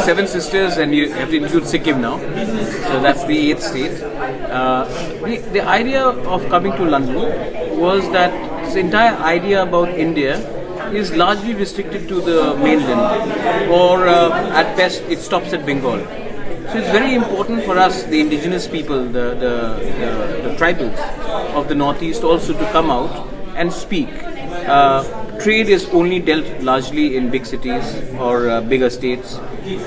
seven sisters, and you have to include Sikkim now. So that's the eighth state. The idea of coming to London was that this entire idea about India is largely restricted to the mainland, or at best it stops at Bengal. So it's very important for us, the indigenous people, the tribals of the Northeast, also to come out and speak. Trade is only dealt largely in big cities or bigger states,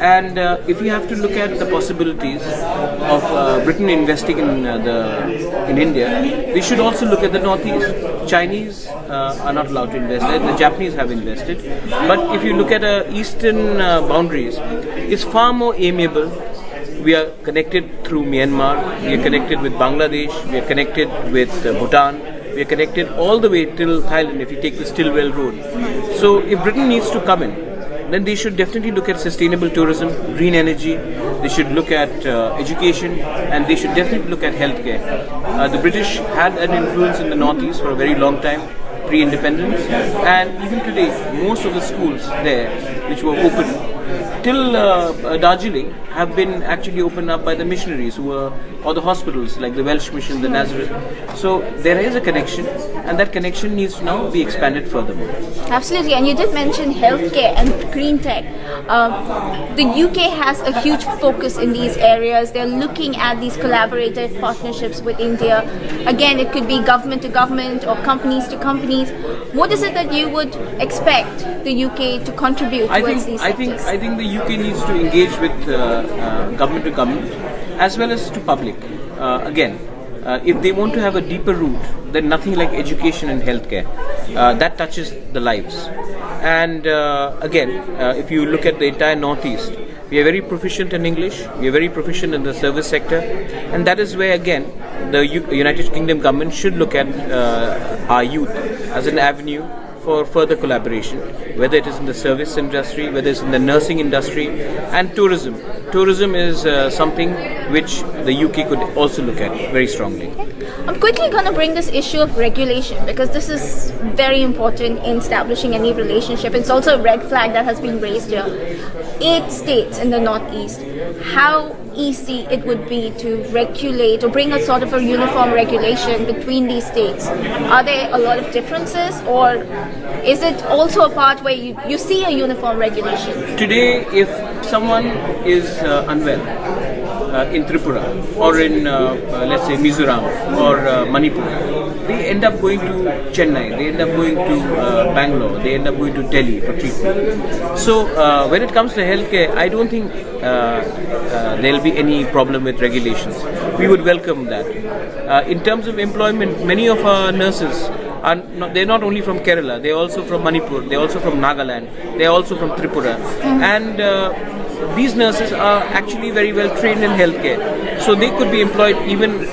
and if you have to look at the possibilities of Britain investing in India, we should also look at the Northeast. Chinese are not allowed to invest there. The Japanese have invested, but if you look at eastern boundaries, it's far more amiable. We are connected through Myanmar, we are connected with Bangladesh, we are connected with Bhutan, we are connected all the way till Thailand if you take the Stillwell Road. So if Britain needs to come in, then they should definitely look at sustainable tourism, green energy, they should look at education, and they should definitely look at healthcare. The British had an influence in the Northeast for a very long time, pre-independence, and even today most of the schools there which were open till Darjeeling have been actually opened up by the missionaries or the hospitals like the Welsh Mission, the Nazareth. So there is a connection, and that connection needs to now be expanded furthermore. Absolutely, and you did mention healthcare and green tech. The UK has a huge focus in these areas. They're looking at these collaborative partnerships with India. Again, it could be government to government or companies to companies. What is it that you would expect the UK to contribute towards these sectors? I think the UK needs to engage with government to government as well as to public. If they want to have a deeper root, then nothing like education and healthcare. That touches the lives. And if you look at the entire Northeast, we are very proficient in English, we are very proficient in the service sector, and that is where again the United Kingdom government should look at our youth as an avenue for further collaboration, whether it is in the service industry, whether it's in the nursing industry, and tourism. Tourism is something which the UK could also look at very strongly. I'm quickly going to bring this issue of regulation, because this is very important in establishing any relationship. It's also a red flag that has been raised here. 8 states in the Northeast. How easy it would be to regulate or bring a sort of a uniform regulation between these states? Are there a lot of differences, or is it also a part where you see a uniform regulation? Today, if someone is unwell in Tripura or in let's say Mizoram or Manipur, they end up going to Chennai, they end up going to Bangalore, they end up going to Delhi for treatment. So when it comes to healthcare, I don't think there will be any problem with regulations. We would welcome that. In terms of employment, many of our nurses they're not only from Kerala, they're also from Manipur, they're also from Nagaland, they're also from Tripura, and these nurses are actually very well trained in healthcare, so they could be employed even